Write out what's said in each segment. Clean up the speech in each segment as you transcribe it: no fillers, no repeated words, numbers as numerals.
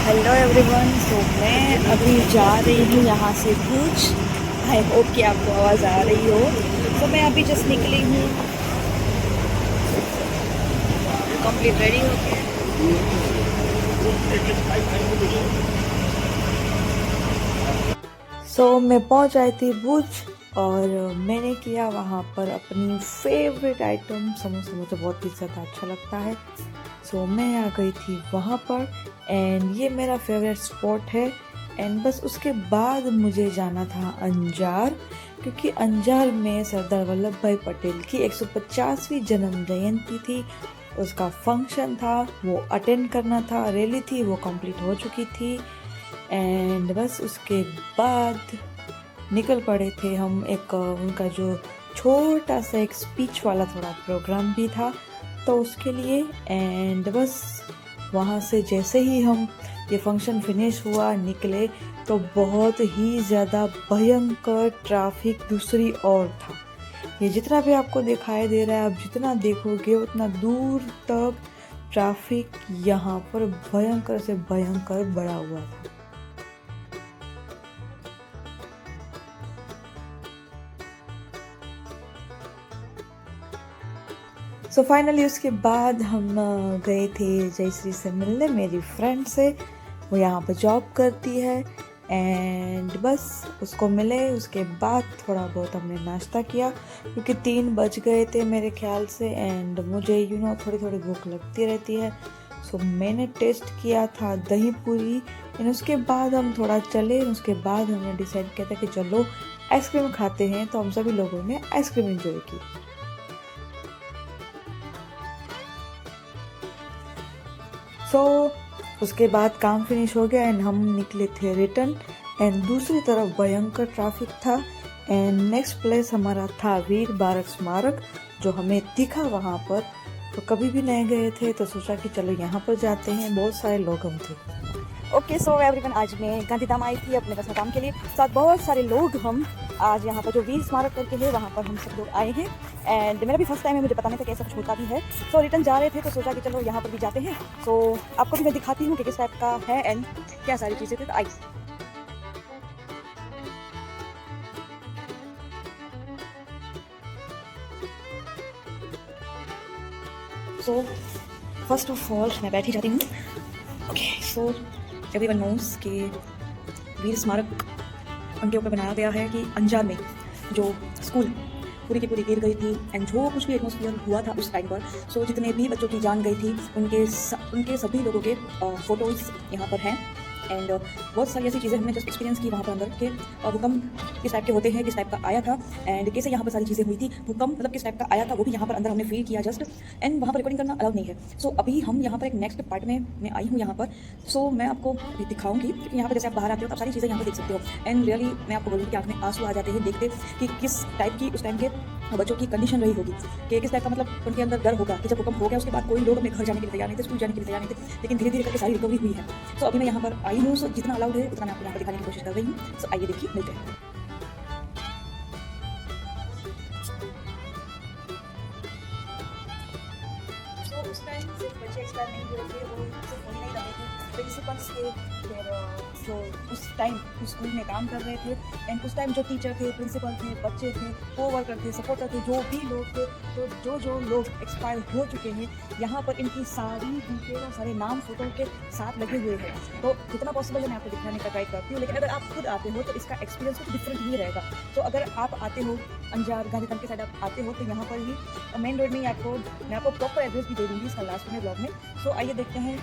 Hello everyone. तो मैं अभी जा रही हूँ यहाँ से भूज। आई होप कि आपको आवाज़ आ रही हो। तो मैं अभी जस्ट निकली हूँ, कंप्लीट रेडी हो गया। मैं पहुँच आई थी भूज और मैंने किया वहाँ पर अपनी फेवरेट आइटम समोसा। मुझे बहुत ही ज़्यादा अच्छा लगता है। मैं आ गई थी वहाँ पर एंड ये मेरा फेवरेट स्पॉट है। एंड बस उसके बाद मुझे जाना था अंजार, क्योंकि अंजार में सरदार वल्लभ भाई पटेल की 150वीं जन्म जयंती थी। उसका फंक्शन था, वो अटेंड करना था। रैली थी, वो कंप्लीट हो चुकी थी। एंड बस उसके बाद निकल पड़े थे हम। एक उनका जो छोटा सा एक स्पीच वाला थोड़ा प्रोग्राम भी था तो उसके लिए। एंड बस वहाँ से जैसे ही हम ये फंक्शन फिनिश हुआ निकले तो बहुत ही ज़्यादा भयंकर ट्रैफिक दूसरी ओर था। ये जितना भी आपको दिखाई दे रहा है, आप जितना देखोगे उतना दूर तक ट्रैफिक यहाँ पर भयंकर से भयंकर बढ़ा हुआ था। फाइनली उसके बाद हम गए थे जयश्री से मिलने, मेरी फ्रेंड से। वो यहाँ पर जॉब करती है एंड बस उसको मिले। उसके बाद थोड़ा बहुत हमने नाश्ता किया, क्योंकि 3 बज गए थे मेरे ख्याल से। एंड मुझे थोड़ी थोड़ी भूख लगती रहती है। मैंने टेस्ट किया था दही पूरी। एंड उसके बाद हम थोड़ा चले। उसके बाद हमने डिसाइड किया था कि चलो आइसक्रीम खाते हैं। तो हम सभी लोगों ने आइसक्रीम एंजॉय की। उसके बाद काम फिनिश हो गया एंड हम निकले थे रिटर्न। एंड दूसरी तरफ भयंकर ट्रैफिक था। एंड नेक्स्ट प्लेस हमारा था वीर बारक स्मारक, जो हमें दिखा वहाँ पर। तो कभी भी नहीं गए थे तो सोचा कि चलो यहाँ पर जाते हैं। बहुत सारे लोग हम थे। ओके सो एवरीवन, आज मैं गांधीधाम आई थी अपने पर्सनल काम के लिए। साथ बहुत सारे लोग हम आज यहाँ पर जो वीर स्मारक करके है वहाँ पर हम सब लोग आए हैं। एंड मेरा भी फर्स्ट टाइम है, मुझे पता नहीं था कैसा कुछ होता भी है। रिटर्न जा रहे थे तो सोचा कि चलो यहाँ पर भी जाते हैं। आपको भी मैं दिखाती हूँ कि किस टाइप का है एंड क्या सारी चीज़ें थी। तो आई फर्स्ट ऑफ ऑल मैं बैठी जाती हूँ। ओके एवरीवन नोस कि वीर स्मारक उनके ऊपर बनाया गया है कि अंजार में जो स्कूल पूरी की पूरी गिर गई थी एंड जो कुछ भी एटमॉस्फियर हुआ था उस टाइम पर। जितने भी बच्चों की जान गई थी उनके सभी लोगों के फ़ोटोज़ यहाँ पर हैं। एंड बहुत सारी ऐसी चीज़ें हमने जस्ट एक्सपीरियंस की वहाँ पर अंदर के भूकंप किस टाइप के होते हैं, किस टाइप का आया था एंड कैसे यहाँ पर सारी चीज़ें हुई थी। भूकंप मतलब किस टाइप का आया था वो भी यहाँ पर अंदर हमने फील किया जस्ट। एंड वहाँ पर रिकॉर्डिंग करना अलाउड नहीं है। अभी हम यहाँ पर एक नेक्स्ट पार्ट में मैं आई हूँ यहाँ पर। मैं आपको दिखाऊंगी, क्योंकि यहाँ पर जैसे आप बाहर आते हो तो आप सारी चीज़ें यहाँ पर देख सकते हो। एंड रियली मैं आपको बोलूँगी कि आँख में आंसू आ जाते हैं देखते कि किस टाइप की उस टाइम के बच्चों की कंडीशन रही होगी, कि किस टाइप का मतलब उनके अंदर डर होगा कि जब भूकंप हो गया उसके बाद कोई लोग अपने घर जाने के लिए तैयार नहीं थे, स्कूल जाने के लिए तैयार नहीं थे। लेकिन धीरे धीरे करके सारी रिकवरी हुई है। अभी मैं यहाँ पर आई हूँ। जितना अलाउड है उतना मैं आपको यहाँ पर दिखाने की कोशिश कर रही हूँ। आइए देखिए, मिलते हैं। उस टाइम सिर्फ बच्चे एक्सपायर नहीं हुए थे, वो सिर्फ वही नहीं रहे थे, प्रिंसिपल्स थे, फिर जो उस टाइम स्कूल में काम कर रहे थे एंड उस टाइम जो टीचर थे, प्रिंसिपल थे, बच्चे थे, को वर्कर थे, सपोर्टर थे, जो भी लोग थे, तो जो लोग एक्सपायर हो चुके हैं यहाँ पर इनकी सारी डिटेल और सारे नाम फोटो के साथ लगे हुए हैं। तो जितना पॉसिबल है मैं आपको दिखाने का ट्राई करती हूँ। लेकिन अगर आप खुद आते हो तो इसका एक्सपीरियंस कुछ डिफरेंट ही रहेगा। अगर आप आते हो अंजार गांधीधाम के साइड आप आते हो तो यहाँ पर ही मेन रोड में मैं आपको प्रॉपर एड्रेस भी दे दूँगी इसका लास्ट में ब्लॉग में। आइए देखते हैं।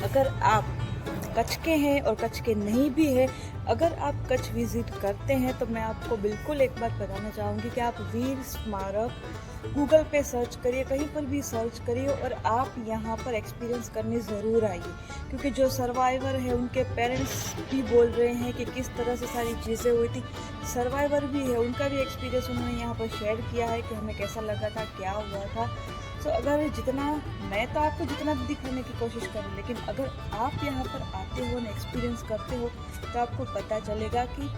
अगर आप कच्छ के हैं और कच्छ के नहीं भी है, अगर आप कच्छ विज़िट करते हैं तो मैं आपको बिल्कुल एक बात बताना चाहूँगी कि आप वीर स्मारक गूगल पे सर्च करिए, कहीं पर भी सर्च करिए और आप यहाँ पर एक्सपीरियंस करने ज़रूर आइए, क्योंकि जो सर्वाइवर है उनके पेरेंट्स भी बोल रहे हैं कि किस तरह से सारी चीज़ें हुई थी। सर्वाइवर भी है, उनका भी एक्सपीरियंस उन्होंने यहाँ पर शेयर किया है कि हमें कैसा लगा था, क्या हुआ था। सो अगर जितना मैं तो आपको जितना भी दिखाने की कोशिश करूँ, लेकिन अगर आप यहाँ पर आते हो ना, एक्सपीरियंस करते हो, तो आपको पता चलेगा कि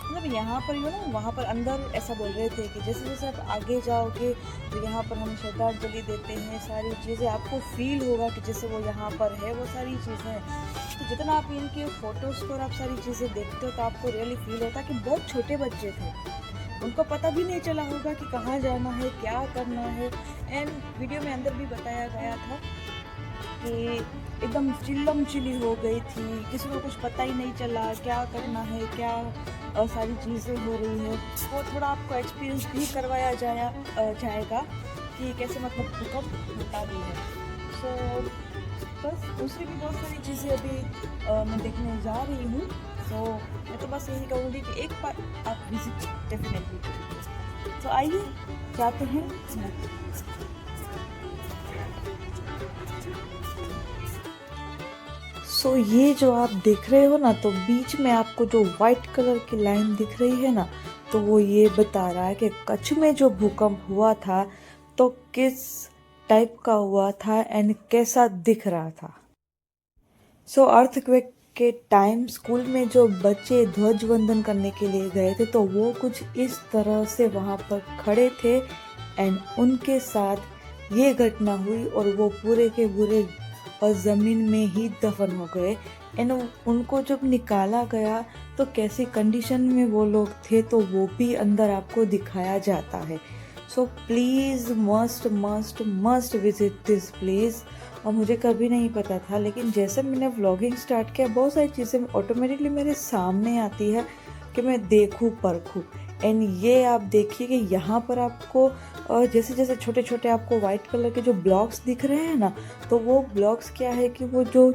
मतलब यहाँ पर ना, वहाँ पर अंदर ऐसा बोल रहे थे कि जैसे जैसे आप आगे जाओगे तो यहाँ पर हम श्रद्धांजलि देते हैं, सारी चीज़ें आपको फील होगा कि जैसे वो यहाँ पर है, वो सारी चीज़ें हैं। तो जितना आप इनके फ़ोटोज़ पर आप सारी चीज़ें देखते हो तो आपको रियली फील होता है कि बहुत छोटे बच्चे थे, उनको पता भी नहीं चला होगा कि कहाँ जाना है, क्या करना है। एंड वीडियो में अंदर भी बताया गया था कि एकदम चिल्लम चिली हो गई थी, किसी को कुछ पता ही नहीं चला क्या करना है, क्या सारी चीज़ें हो रही है। वो थोड़ा आपको एक्सपीरियंस भी करवाया जाएगा कि कैसे मतलब भूकंप होता भी है। सो बस दूसरी भी बहुत सारी चीज़ें अभी मैं देखने जा रही हूँ। सो मैं तो बस यही कहूँगी कि एक बार आप विजिट डेफिनेटली करिए। तो आइए जाते हैं। सो ये जो आप देख रहे हो ना, तो बीच में आपको जो वाइट कलर की लाइन दिख रही है ना, तो वो ये बता रहा है कि कच्छ में जो भूकंप हुआ था तो किस टाइप का हुआ था एंड कैसा दिख रहा था। सो अर्थक्वेक के टाइम स्कूल में जो बच्चे ध्वज वंदन करने के लिए गए थे तो वो कुछ इस तरह से वहाँ पर खड़े थे एंड उनके साथ ये घटना हुई और वो पूरे के पूरे और ज़मीन में ही दफन हो गए। एंड उनको जब निकाला गया तो कैसी कंडीशन में वो लोग थे तो वो भी अंदर आपको दिखाया जाता है। So please must must must visit this place. और मुझे कभी नहीं पता था, लेकिन जैसे मैंने व्लॉगिंग स्टार्ट किया बहुत सारी चीज़ें ऑटोमेटिकली मेरे सामने आती है कि मैं देखूँ परखूँ। एंड ये आप देखिए कि यहाँ पर आपको जैसे जैसे छोटे छोटे आपको वाइट कलर के जो ब्लॉक्स दिख रहे हैं ना, तो वो ब्लॉक्स क्या है कि वो जो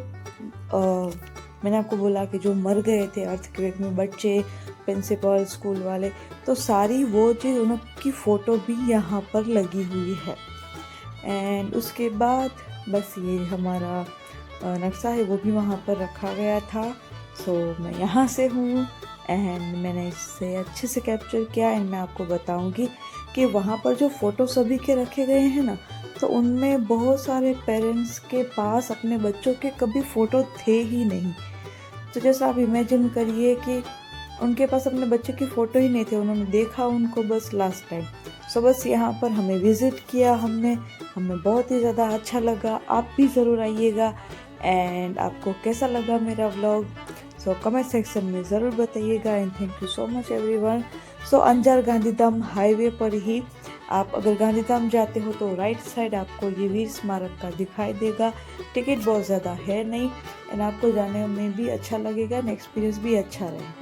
मैंने आपको बोला कि जो मर गए थे अर्थक्वेक में बच्चे, प्रिंसिपल, स्कूल वाले, तो सारी वो चीज़ उनकी फ़ोटो भी यहाँ पर लगी हुई है। एंड उसके बाद बस ये हमारा नक्शा है वो भी वहाँ पर रखा गया था। सो मैं यहाँ से हूँ एंड मैंने इसे अच्छे से कैप्चर किया। एंड मैं आपको बताऊँगी कि वहाँ पर जो फ़ोटो सभी के रखे गए हैं ना, तो उनमें बहुत सारे पेरेंट्स के पास अपने बच्चों के कभी फ़ोटो थे ही नहीं। तो जैसा आप इमेजिन करिए कि उनके पास अपने बच्चे की फ़ोटो ही नहीं थे, उन्होंने देखा उनको बस लास्ट टाइम। सो बस यहाँ पर हमें विज़िट किया हमें बहुत ही ज़्यादा अच्छा लगा। आप भी ज़रूर आइएगा। एंड आपको कैसा लगा मेरा व्लॉग, सो कमेंट सेक्शन में ज़रूर बताइएगा। And thank you so much everyone. So Anjar Gandhidham highway पर ही आप अगर गांधीधाम जाते हो तो राइट साइड आपको ये वीर स्मारक का दिखाई देगा। टिकट बहुत ज़्यादा है नहीं एंड आपको जाने में भी अच्छा लगेगा एंड एक्सपीरियंस भी अच्छा रहेगा।